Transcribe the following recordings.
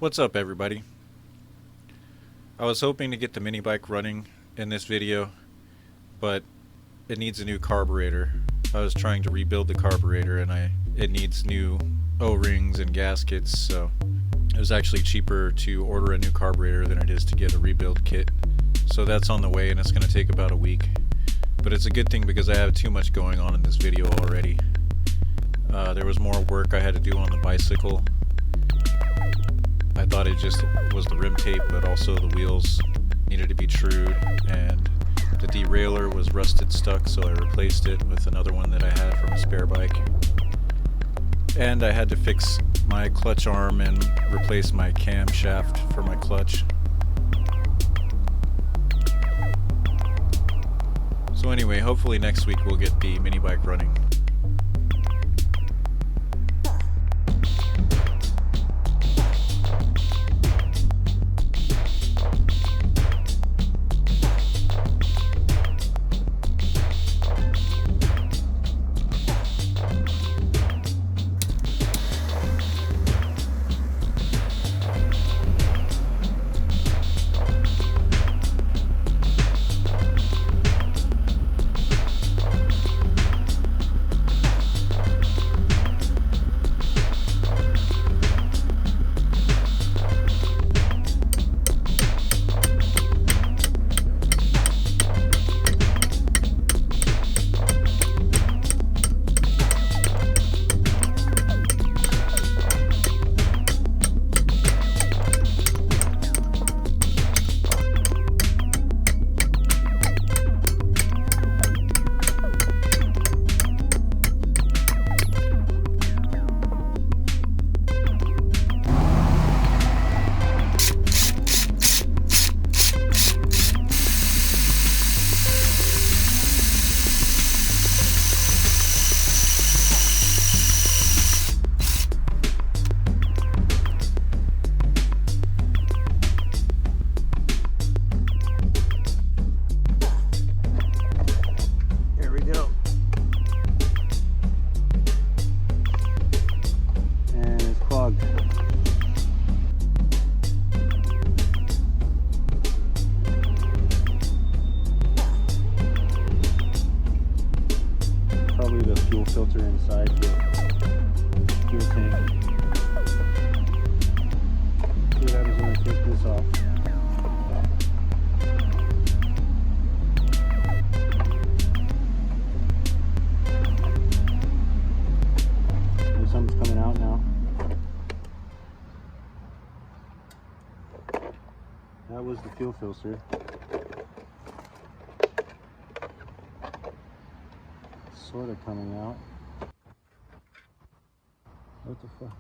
What's up, everybody? I was hoping to get the mini bike running in this video, but it needs a new carburetor. I was trying to rebuild the carburetor and it needs new O-rings and gaskets, so it was actually cheaper to order a new carburetor than it is to get a rebuild kit. So that's on the way and it's going to take about a week. But it's a good thing because I have too much going on in this video already. There was more work I had to do on the bicycle. I thought it just was the rim tape, but also the wheels needed to be trued, and the derailleur was rusted stuck, so I replaced it with another one that I had from a spare bike. And I had to fix my clutch arm and replace my camshaft for my clutch. So anyway, hopefully next week we'll get the mini bike running. Filter inside the fuel tank. See what happens when I take this off. Something's coming out now. That was the fuel filter. Sort of coming out. What the fuck?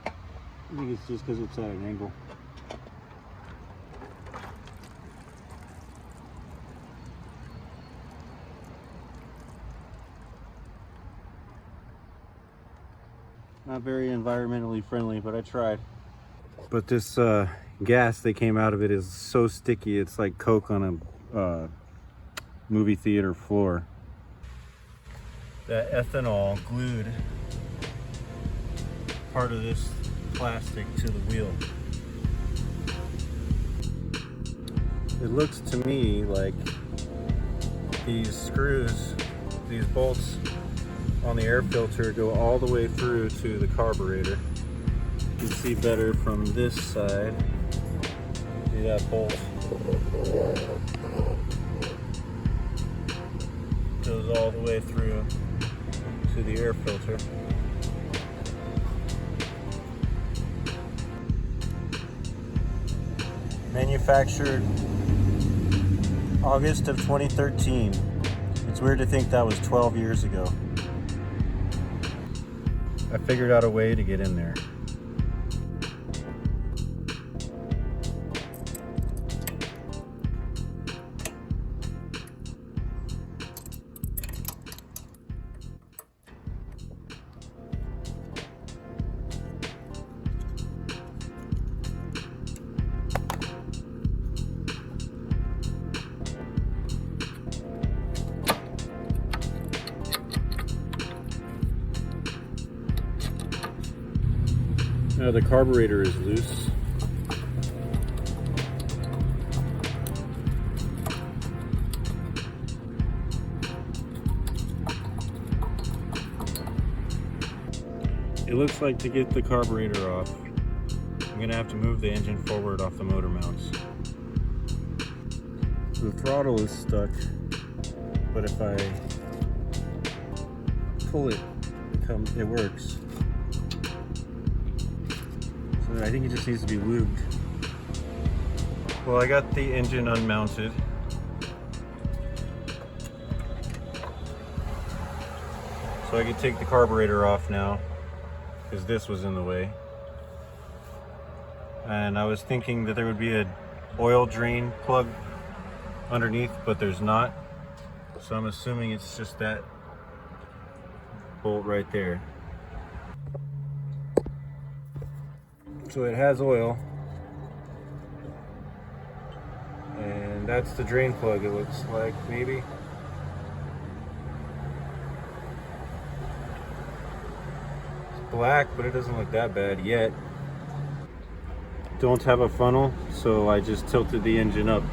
I think it's just because it's at an angle. Not very environmentally friendly, but I tried. But this gas that came out of it is so sticky, it's like Coke on a movie theater floor. That ethanol glued part of this plastic to the wheel. It looks to me like these screws, these bolts on the air filter go all the way through to the carburetor. You can see better from this side. See that bolt? Goes all the way through to the air filter. Manufactured August of 2013. It's weird to think that was 12 years ago. I figured out a way to get in there. The carburetor is loose. It looks like to get the carburetor off, I'm gonna have to move the engine forward off the motor mounts. The throttle is stuck, but if I pull it, it works. So I think it just needs to be lubed. Well, I got the engine unmounted. So I can take the carburetor off now, because this was in the way. And I was thinking that there would be an oil drain plug underneath, but there's not. So I'm assuming it's just that bolt right there. So it has oil. And that's the drain plug, it looks like, maybe. It's black, but it doesn't look that bad yet. Don't have a funnel, so I just tilted the engine up.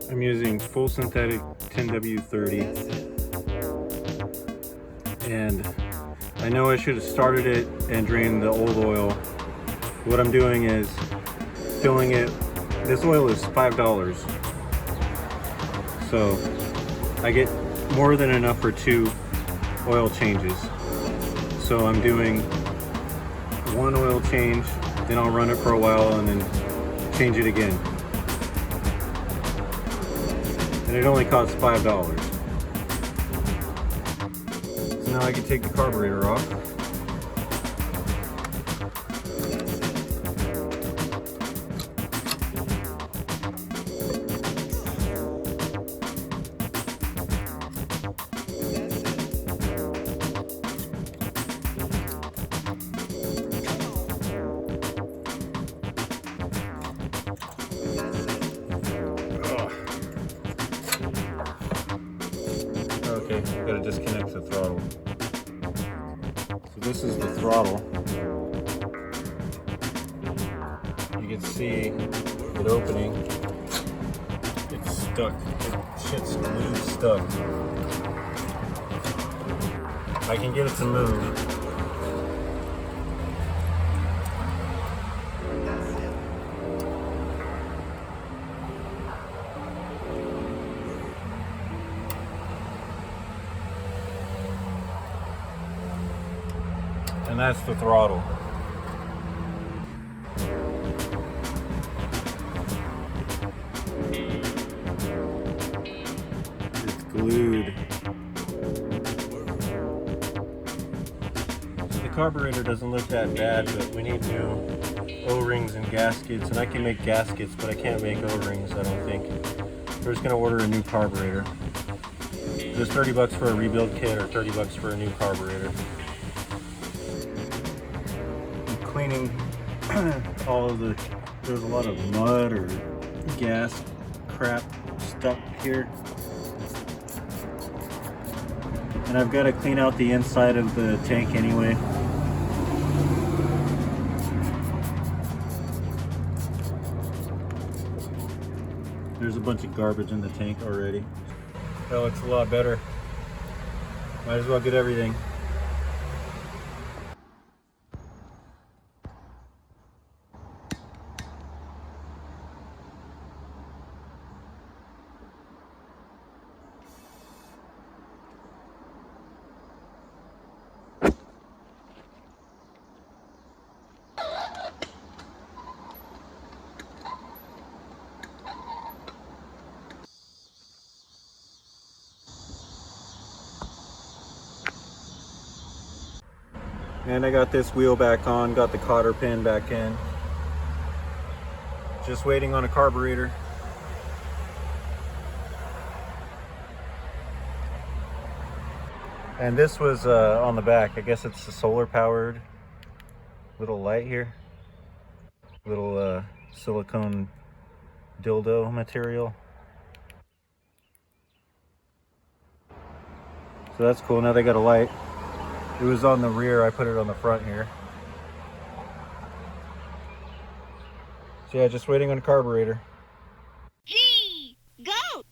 I'm using full synthetic 10W30, and I know I should have started it and drained the old oil. What I'm doing is filling it. This oil is $5, so I get more than enough for 2 oil changes. So I'm doing 1 oil change, then I'll run it for a while and then change it again. And it only costs $5. So now I can take the carburetor off. Okay, gotta disconnect the throttle. So this is the throttle. You can see it opening. It's stuck. Shit's glued stuck. I can get it to move. And that's the throttle. It's glued. The carburetor doesn't look that bad, but we need new O-rings and gaskets, and I can make gaskets, but I can't make O-rings, I don't think. We're just gonna order a new carburetor. There's $30 for a rebuild kit or $30 for a new carburetor. Cleaning all of the, there's a lot of mud or gas crap stuck here, and I've got to clean out the inside of the tank anyway. There's a bunch of garbage in the tank already. That looks a lot better. Might as well get everything. And I got this wheel back on, got the cotter pin back in. Just waiting on a carburetor. And this was on the back. I guess it's the solar powered little light here. Little silicone dildo material. So that's cool. Now they got a light. It was on the rear, I put it on the front here. So yeah, just waiting on a carburetor. Gee, goat!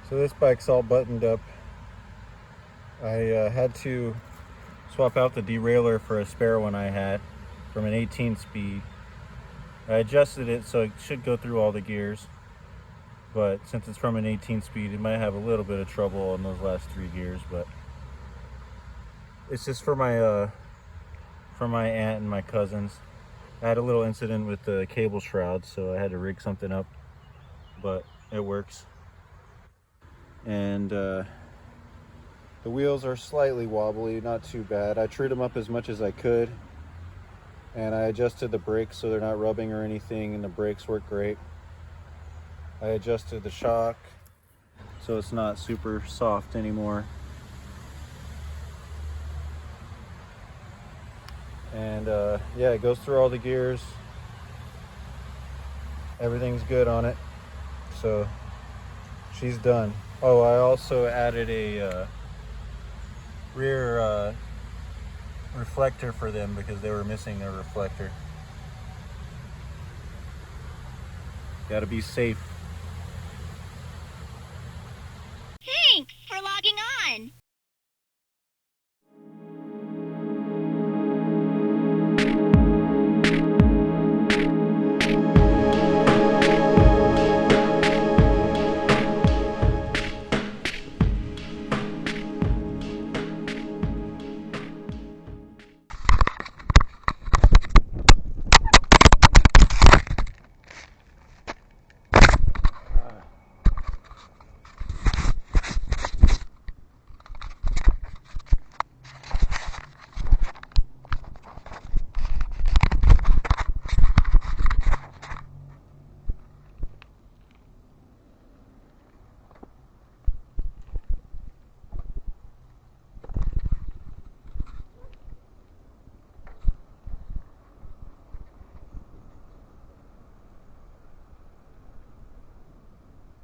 So this bike's all buttoned up. I had to swap out the derailleur for a spare one I had from an 18 speed. I adjusted it so it should go through all the gears, but since it's from an 18 speed, it might have a little bit of trouble on those last 3 gears. But it's just for my aunt and my cousins. I had a little incident with the cable shroud, so I had to rig something up, but it works. And the wheels are slightly wobbly, not too bad. I trued them up as much as I could, and I adjusted the brakes so they're not rubbing or anything, and the brakes work great. I adjusted the shock so it's not super soft anymore. And yeah, it goes through all the gears. Everything's good on it, so she's done. Oh, I also added a rear reflector for them because they were missing their reflector. Gotta be safe.